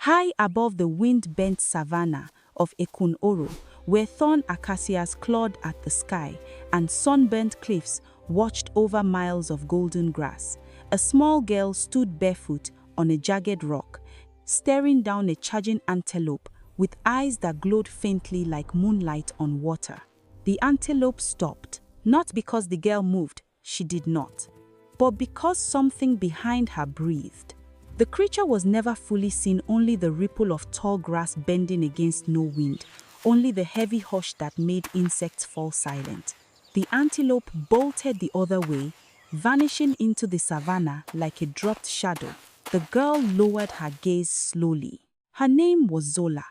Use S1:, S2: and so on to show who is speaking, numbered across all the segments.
S1: High above the wind-bent savanna of Ekun-Oro, where thorn acacias clawed at the sky and sunburnt cliffs watched over miles of golden grass, a small girl stood barefoot on a jagged rock, staring down a charging antelope with eyes that glowed faintly like moonlight on water. The antelope stopped, not because the girl moved, she did not, but because something behind her breathed. The creature was never fully seen, only the ripple of tall grass bending against no wind, only the heavy hush that made insects fall silent. The antelope bolted the other way, vanishing into the savannah like a dropped shadow. The girl lowered her gaze slowly. Her name was Zola,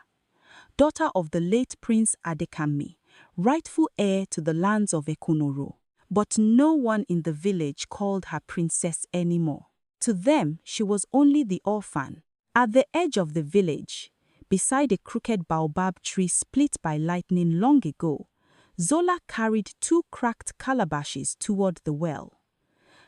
S1: daughter of the late Prince Adekami, rightful heir to the lands of Ekun-Oro. But no one in the village called her princess anymore. To them, she was only the orphan. At the edge of the village, beside a crooked baobab tree split by lightning long ago, Zola carried two cracked calabashes toward the well.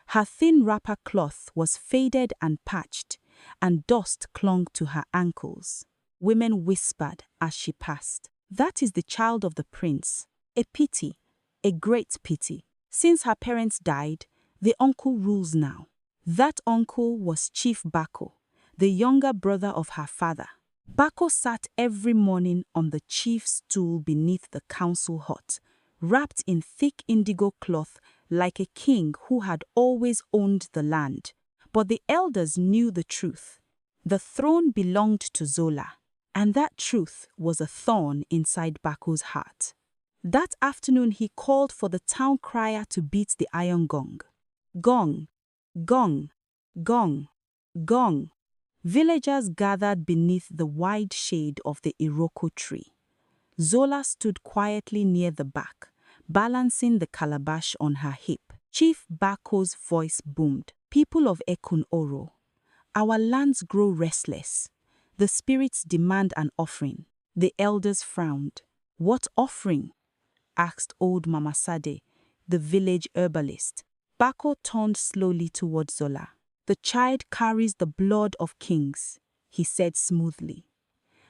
S1: Her thin wrapper cloth was faded and patched, and dust clung to her ankles. Women whispered as she passed, "That is the child of the prince. A pity, a great pity. Since her parents died, the uncle rules now." That uncle was Chief Bako, the younger brother of her father. Bako sat every morning on the chief's stool beneath the council hut, wrapped in thick indigo cloth like a king who had always owned the land. But the elders knew the truth. The throne belonged to Zola, and that truth was a thorn inside Bako's heart. That afternoon he called for the town crier to beat the iron gong. Gong, gong, gong, gong. Villagers gathered beneath the wide shade of the Iroko tree. Zola stood quietly near the back, balancing the calabash on her hip. Chief Bako's voice boomed. "People of Ekun-Oro, our lands grow restless. The spirits demand an offering." The elders frowned. "What offering?" asked old Mama Sade, the village herbalist. Bako turned slowly toward Zola. "The child carries the blood of kings," he said smoothly.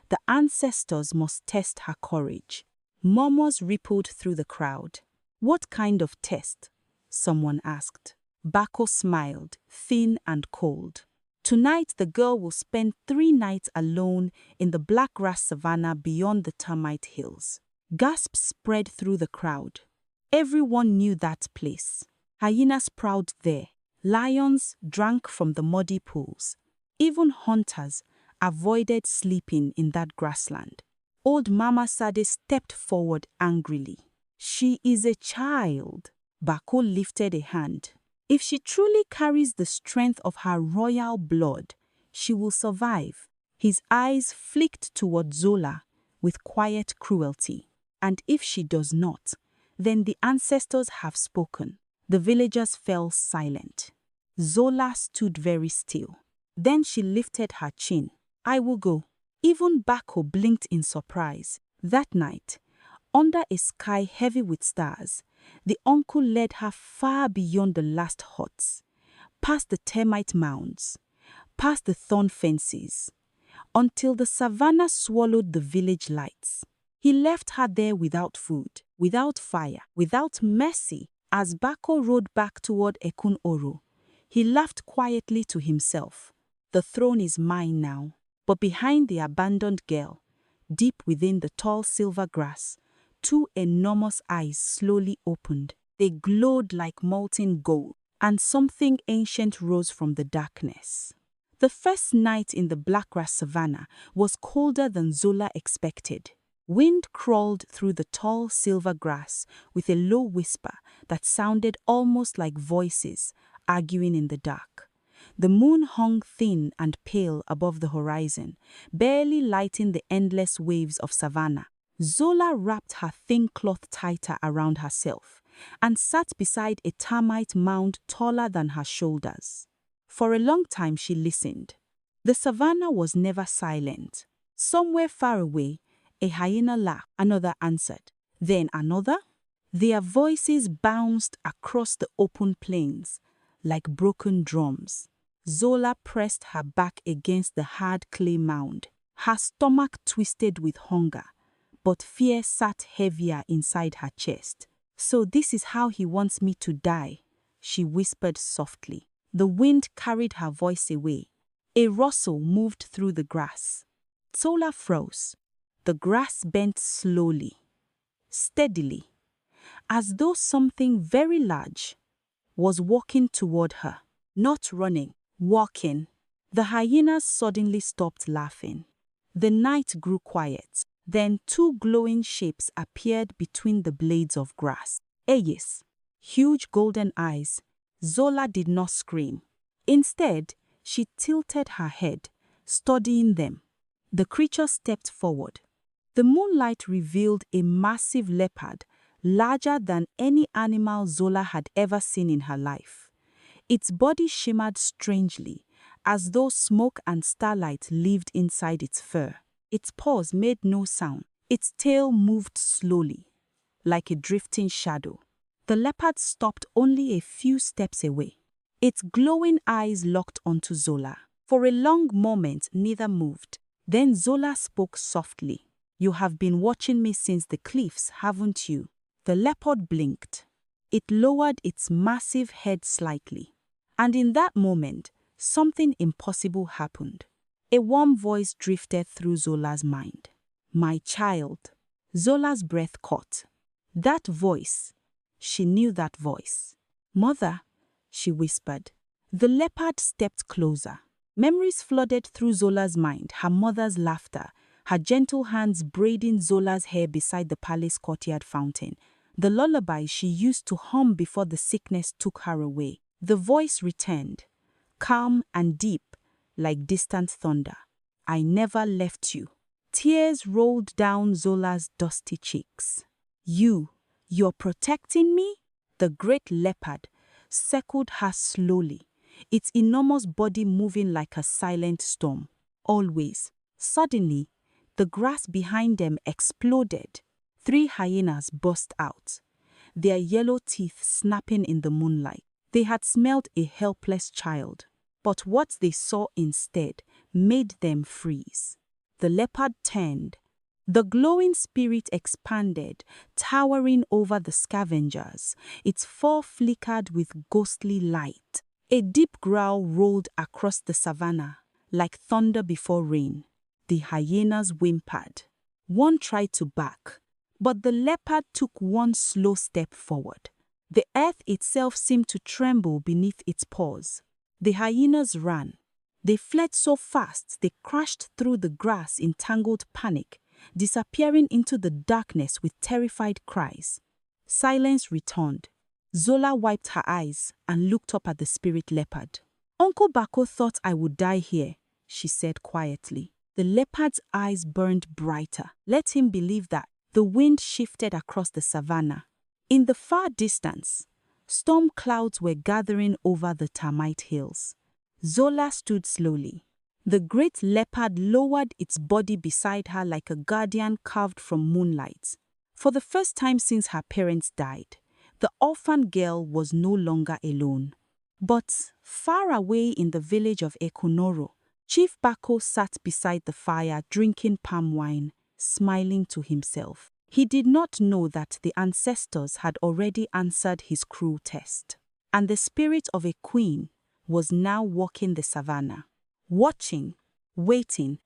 S1: "The ancestors must test her courage." Murmurs rippled through the crowd. "What kind of test?" someone asked. Bako smiled, thin and cold. "Tonight the girl will spend 3 nights alone in the Blackgrass Savanna beyond the termite hills." Gasps spread through the crowd. Everyone knew that place. Hyenas prowled there. Lions drank from the muddy pools. Even hunters avoided sleeping in that grassland. Old Mama Sade stepped forward angrily. "She is a child." Bako lifted a hand. "If she truly carries the strength of her royal blood, she will survive." His eyes flicked toward Zola with quiet cruelty. "And if she does not, then the ancestors have spoken." The villagers fell silent. Zola stood very still. Then she lifted her chin. "I will go." Even Bako blinked in surprise. That night, under a sky heavy with stars, the uncle led her far beyond the last huts, past the termite mounds, past the thorn fences, until the savannah swallowed the village lights. He left her there without food, without fire, without mercy. As Bako rode back toward Ekun-Oro, he laughed quietly to himself. "The throne is mine now." But behind the abandoned girl, deep within the tall silver grass, 2 enormous eyes slowly opened. They glowed like molten gold, and something ancient rose from the darkness. The first night in the Blackgrass Savanna was colder than Zola expected. Wind crawled through the tall silver grass with a low whisper that sounded almost like voices arguing in the dark. The moon hung thin and pale above the horizon, barely lighting the endless waves of savannah. Zola wrapped her thin cloth tighter around herself and sat beside a termite mound taller than her shoulders. For a long time she listened. The savannah was never silent. Somewhere far away, a hyena laughed, another answered. Then another. Their voices bounced across the open plains like broken drums. Zola pressed her back against the hard clay mound. Her stomach twisted with hunger, but fear sat heavier inside her chest. "So this is how he wants me to die," she whispered softly. The wind carried her voice away. A rustle moved through the grass. Zola froze. The grass bent slowly, steadily, as though something very large was walking toward her. Not running, walking. The hyenas suddenly stopped laughing. The night grew quiet. Then two glowing shapes appeared between the blades of grass. Eyes, huge golden eyes. Zola did not scream. Instead, she tilted her head, studying them. The creature stepped forward. The moonlight revealed a massive leopard, larger than any animal Zola had ever seen in her life. Its body shimmered strangely, as though smoke and starlight lived inside its fur. Its paws made no sound. Its tail moved slowly, like a drifting shadow. The leopard stopped only a few steps away. Its glowing eyes locked onto Zola. For a long moment, neither moved. Then Zola spoke softly. "You have been watching me since the cliffs, haven't you?" The leopard blinked. It lowered its massive head slightly. And in that moment, something impossible happened. A warm voice drifted through Zola's mind. "My child." Zola's breath caught. That voice. She knew that voice. "Mother," she whispered. The leopard stepped closer. Memories flooded through Zola's mind, her mother's laughter, her gentle hands braiding Zola's hair beside the palace courtyard fountain, the lullaby she used to hum before the sickness took her away. The voice returned, calm and deep, like distant thunder. "I never left you." Tears rolled down Zola's dusty cheeks. You're protecting me?" The great leopard circled her slowly, its enormous body moving like a silent storm. "Always." Suddenly, the grass behind them exploded. 3 hyenas burst out, their yellow teeth snapping in the moonlight. They had smelled a helpless child, but what they saw instead made them freeze. The leopard turned. The glowing spirit expanded, towering over the scavengers. Its fur flickered with ghostly light. A deep growl rolled across the savannah, like thunder before rain. The hyenas whimpered. One tried to back, but the leopard took one slow step forward. The earth itself seemed to tremble beneath its paws. The hyenas ran. They fled so fast they crashed through the grass in tangled panic, disappearing into the darkness with terrified cries. Silence returned. Zola wiped her eyes and looked up at the spirit leopard. "Uncle Bako thought I would die here," she said quietly. The leopard's eyes burned brighter. Let him believe that. The wind shifted across the savannah. In the far distance, storm clouds were gathering over the termite hills. Zola stood slowly. The great leopard lowered its body beside her like a guardian carved from moonlight. For the first time since her parents died, the orphan girl was no longer alone. But far away in the village of Ekun-Oro, Chief Bako sat beside the fire drinking palm wine, smiling to himself. He did not know that the ancestors had already answered his cruel test, and the spirit of a queen was now walking the savannah. Watching, waiting.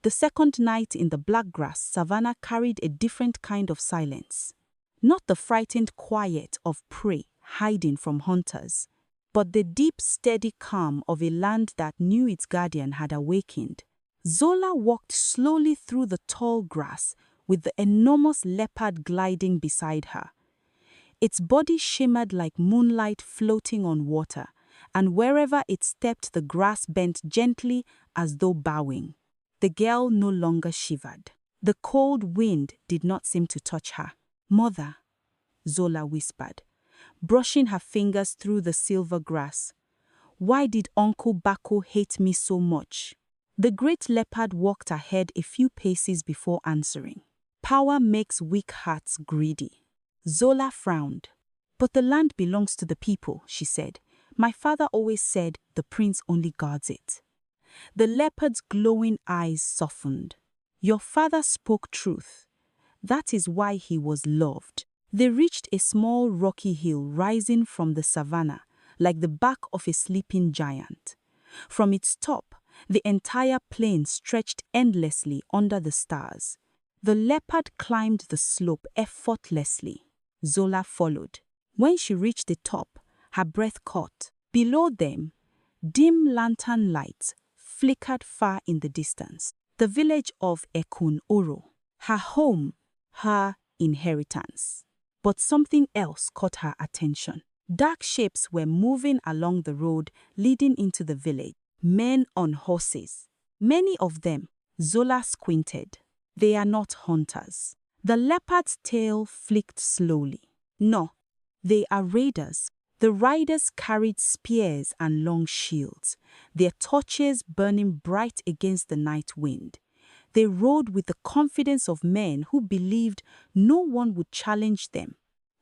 S1: The second night in the Blackgrass Savanna carried a different kind of silence. Not the frightened quiet of prey hiding from hunters, but the deep, steady calm of a land that knew its guardian had awakened. Zola walked slowly through the tall grass, with the enormous leopard gliding beside her. Its body shimmered like moonlight floating on water, and wherever it stepped the grass bent gently as though bowing. The girl no longer shivered. The cold wind did not seem to touch her. "Mother," Zola whispered, brushing her fingers through the silver grass. "Why did Uncle Bako hate me so much?" The great leopard walked ahead a few paces before answering. "Power makes weak hearts greedy." Zola frowned. "But the land belongs to the people," she said. "My father always said the prince only guards it." The leopard's glowing eyes softened. Your father spoke truth. That is why he was loved. They reached a small rocky hill rising from the savannah, like the back of a sleeping giant. From its top, the entire plain stretched endlessly under the stars. The leopard climbed the slope effortlessly. Zola followed. When she reached the top, her breath caught. Below them, dim lantern lights flickered far in the distance. The village of Ekun-Oro, her home, her inheritance. But something else caught her attention. Dark shapes were moving along the road leading into the village. Men on horses. Many of them. Zola squinted. They are not hunters. The leopard's tail flicked slowly. No, they are raiders. The riders carried spears and long shields, their torches burning bright against the night wind. They rode with the confidence of men who believed no one would challenge them.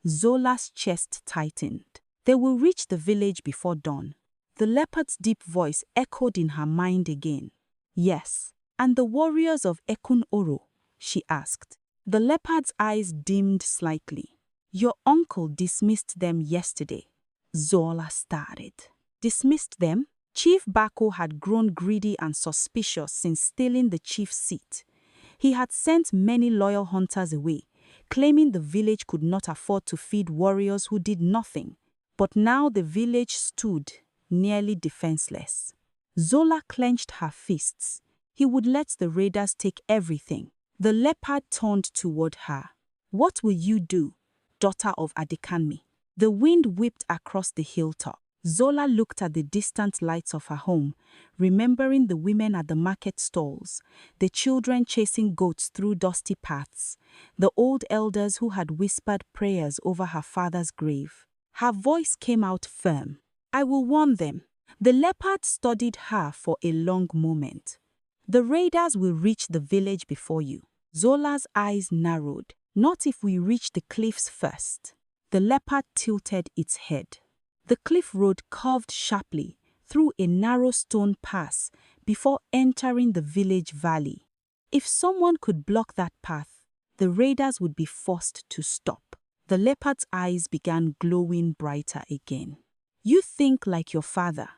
S1: Zola's chest tightened. They will reach the village before dawn. The leopard's deep voice echoed in her mind again. Yes, and the warriors of Ekun-Oro, she asked. The leopard's eyes dimmed slightly. Your uncle dismissed them yesterday. Zola started. Dismissed them? Chief Bako had grown greedy and suspicious since stealing the chief's seat. He had sent many loyal hunters away, claiming the village could not afford to feed warriors who did nothing. But now the village stood nearly defenseless. Zola clenched her fists. He would let the raiders take everything. The leopard turned toward her. What will you do, daughter of Adekanmi? The wind whipped across the hilltop. Zola looked at the distant lights of her home, remembering the women at the market stalls, the children chasing goats through dusty paths, the old elders who had whispered prayers over her father's grave. Her voice came out firm. I will warn them. The leopard studied her for a long moment. The raiders will reach the village before you. Zola's eyes narrowed. Not if we reach the cliffs first. The leopard tilted its head. The cliff road curved sharply through a narrow stone pass before entering the village valley. If someone could block that path, the raiders would be forced to stop. The leopard's eyes began glowing brighter again. You think like your father.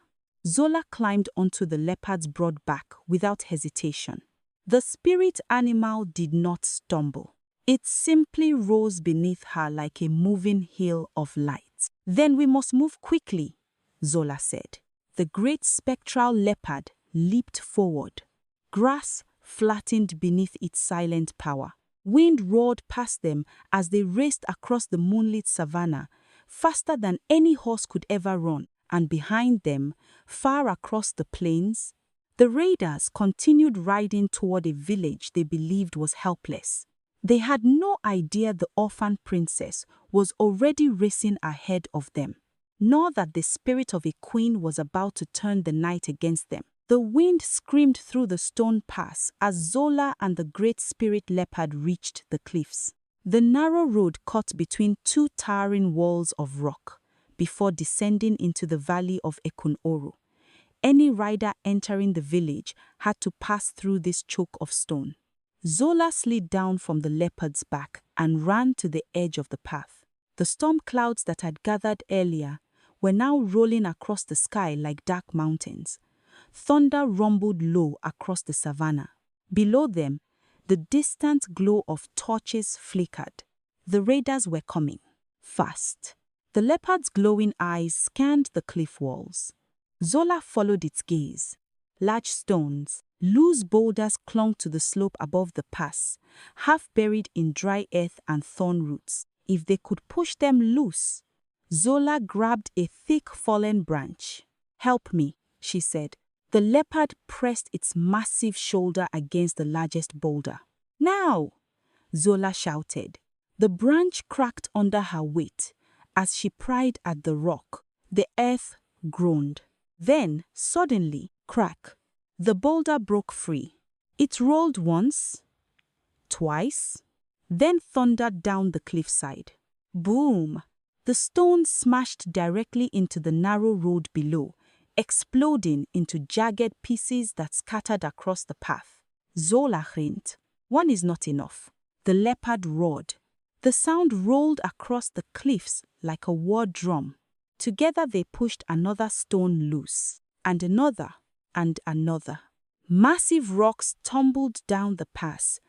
S1: Zola climbed onto the leopard's broad back without hesitation. The spirit animal did not stumble. It simply rose beneath her like a moving hill of light. Then we must move quickly, Zola said. The great spectral leopard leaped forward. Grass flattened beneath its silent power. Wind roared past them as they raced across the moonlit savannah, faster than any horse could ever run, and behind them, far across the plains, the raiders continued riding toward a village they believed was helpless. They had no idea the orphan princess was already racing ahead of them, nor that the spirit of a queen was about to turn the night against them. The wind screamed through the stone pass as Zola and the great spirit leopard reached the cliffs. The narrow road cut between two towering walls of rock before descending into the valley of Ekun-Oro. Any rider entering the village had to pass through this choke of stone. Zola slid down from the leopard's back and ran to the edge of the path. The storm clouds that had gathered earlier were now rolling across the sky like dark mountains. Thunder rumbled low across the savannah. Below them, the distant glow of torches flickered. The raiders were coming, fast. The leopard's glowing eyes scanned the cliff walls. Zola followed its gaze. Large stones, loose boulders clung to the slope above the pass, half buried in dry earth and thorn roots. If they could push them loose. Zola grabbed a thick fallen branch. Help me, she said. The leopard pressed its massive shoulder against the largest boulder. Now! Zola shouted. The branch cracked under her weight. As she pried at the rock, the earth groaned. Then, suddenly, crack. The boulder broke free. It rolled once, twice, then thundered down the cliffside. Boom! The stone smashed directly into the narrow road below, exploding into jagged pieces that scattered across the path. Zola grinned. One is not enough. The leopard roared. The sound rolled across the cliffs like a war drum. Together they pushed another stone loose, and another, and another. Massive rocks tumbled down the pass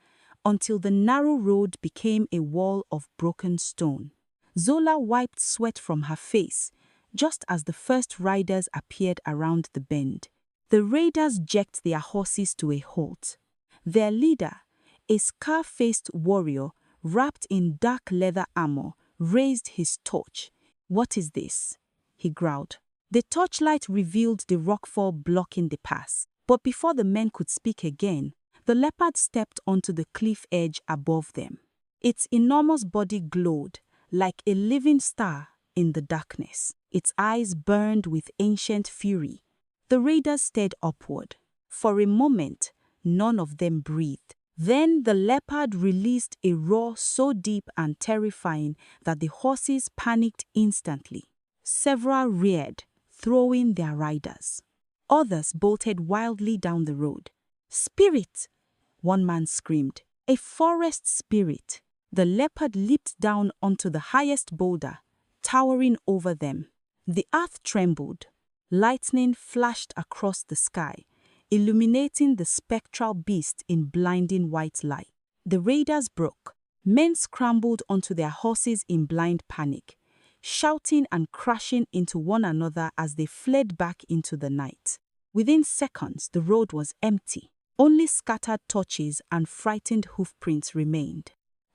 S1: until the narrow road became a wall of broken stone. Zola wiped sweat from her face just as the first riders appeared around the bend. The raiders jerked their horses to a halt. Their leader, a scar-faced warrior wrapped in dark leather armor, raised his torch. "What is this?" he growled. The torchlight revealed the rockfall blocking the pass. But before the men could speak again, the leopard stepped onto the cliff edge above them. Its enormous body glowed like a living star in the darkness. Its eyes burned with ancient fury. The raiders stared upward. For a moment, none of them breathed. Then the leopard released a roar so deep and terrifying that the horses panicked instantly. Several reared, throwing their riders. Others bolted wildly down the road. "Spirit!" one man screamed. "A forest spirit!" The leopard leaped down onto the highest boulder, towering over them. The earth trembled. Lightning flashed across the sky, illuminating the spectral beast in blinding white light. The raiders broke. Men scrambled onto their horses in blind panic, shouting and crashing into one another as they fled back into the night. Within seconds, the road was empty. Only scattered torches and frightened hoofprints remained.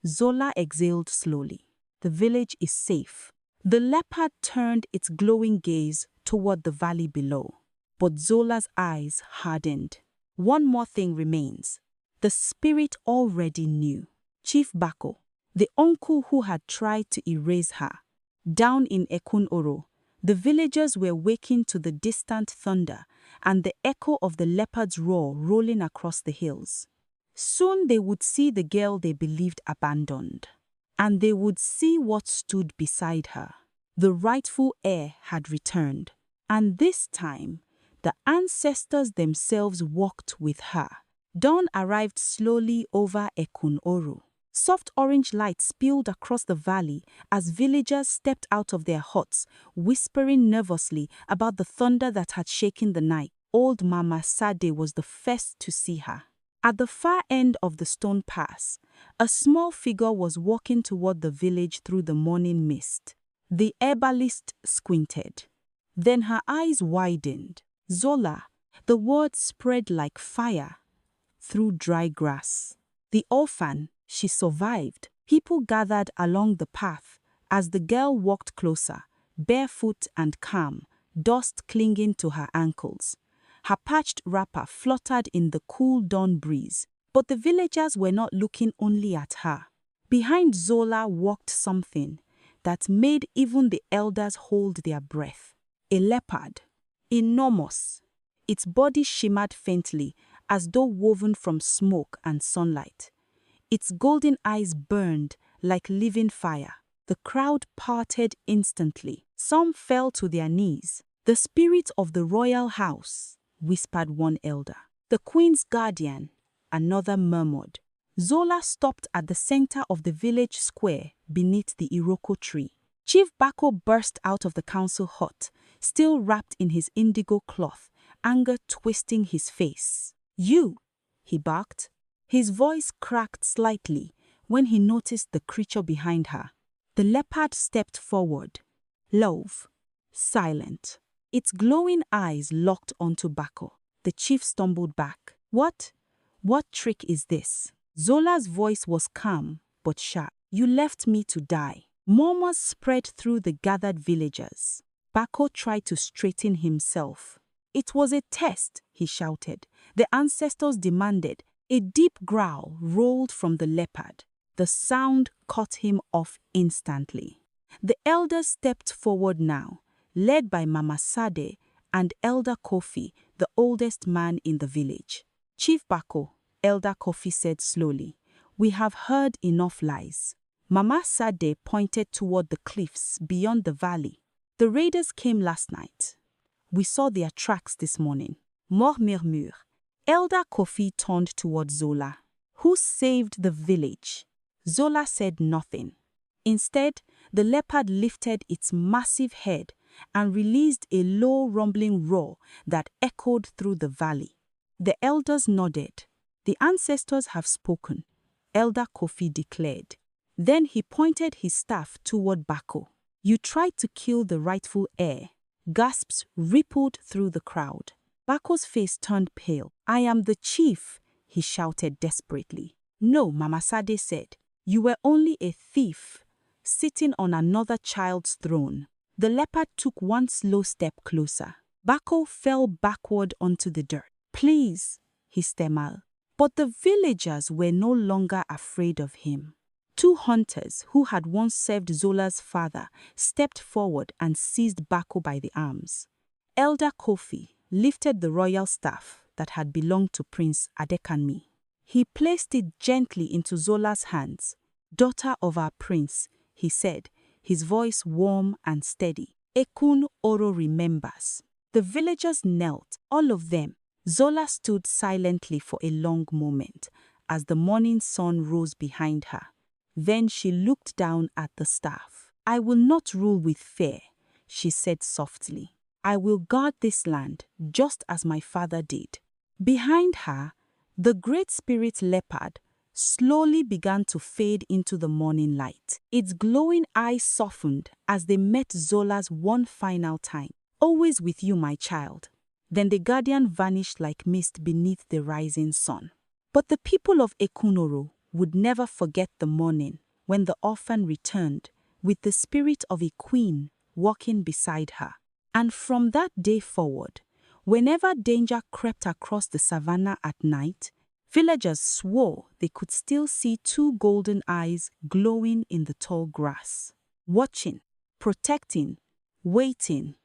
S1: Zola exhaled slowly. The village is safe. The leopard turned its glowing gaze toward the valley below. But Zola's eyes hardened. One more thing remains. The spirit already knew. Chief Bako, the uncle who had tried to erase her. Down in Ekun-Oro, the villagers were waking to the distant thunder and the echo of the leopard's roar rolling across the hills. Soon they would see the girl they believed abandoned. And they would see what stood beside her. The rightful heir had returned. And this time, the ancestors themselves walked with her. Dawn arrived slowly over Ekun-Oro. Soft orange light spilled across the valley as villagers stepped out of their huts, whispering nervously about the thunder that had shaken the night. Old Mama Sade was the first to see her. At the far end of the stone pass, a small figure was walking toward the village through the morning mist. The herbalist squinted. Then her eyes widened. "Zola," the word spread like fire through dry grass. The orphan, she survived. People gathered along the path as the girl walked closer, barefoot and calm, dust clinging to her ankles. Her patched wrapper fluttered in the cool dawn breeze. But the villagers were not looking only at her. Behind Zola walked something that made even the elders hold their breath. A leopard, enormous. Its body shimmered faintly as though woven from smoke and sunlight. Its golden eyes burned like living fire. The crowd parted instantly. Some fell to their knees. "The spirit of the royal house," whispered one elder. "The queen's guardian," another murmured. Zola stopped at the center of the village square beneath the Iroko tree. Chief Bako burst out of the council hut, still wrapped in his indigo cloth, anger twisting his face. "You," he barked. His voice cracked slightly when he noticed the creature behind her. The leopard stepped forward, low, silent. Its glowing eyes locked onto Bako. The chief stumbled back. What trick is this?" Zola's voice was calm but sharp. "You left me to die." Murmurs spread through the gathered villagers. Bako tried to straighten himself. "It was a test," he shouted. The ancestors demanded. A deep growl rolled from the leopard. The sound cut him off instantly. The elders stepped forward now, led by Mama Sade and Elder Kofi, the oldest man in the village. "Chief Bako," Elder Kofi said slowly, "we have heard enough lies." Mama Sade pointed toward the cliffs beyond the valley. "The raiders came last night. We saw their tracks this morning. Mort murmure. Elder Kofi turned toward Zola. Who saved the village? Zola said nothing. Instead, the leopard lifted its massive head and released a low rumbling roar that echoed through the valley. The elders nodded. The ancestors have spoken, Elder Kofi declared. Then he pointed his staff toward Bako. You tried to kill the rightful heir. Gasps rippled through the crowd. Bako's face turned pale. I am the chief, he shouted desperately. No, Mama Sade said. You were only a thief, sitting on another child's throne. The leopard took one slow step closer. Bako fell backward onto the dirt. Please, he stammered. But the villagers were no longer afraid of him. Two hunters who had once served Zola's father stepped forward and seized Bako by the arms. Elder Kofi lifted the royal staff that had belonged to Prince Adekanmi. He placed it gently into Zola's hands. Daughter of our prince, he said, his voice warm and steady. Ekun-Oro remembers. The villagers knelt, all of them. Zola stood silently for a long moment as the morning sun rose behind her. Then she looked down at the staff. I will not rule with fear, she said softly. I will guard this land just as my father did. Behind her, the great spirit leopard slowly began to fade into the morning light. Its glowing eyes softened as they met Zola's one final time. Always with you, my child. Then the guardian vanished like mist beneath the rising sun. But the people of Ekun-Oro would never forget the morning when the orphan returned with the spirit of a queen walking beside her. And from that day forward, whenever danger crept across the savannah at night, villagers swore they could still see two golden eyes glowing in the tall grass, watching, protecting, waiting.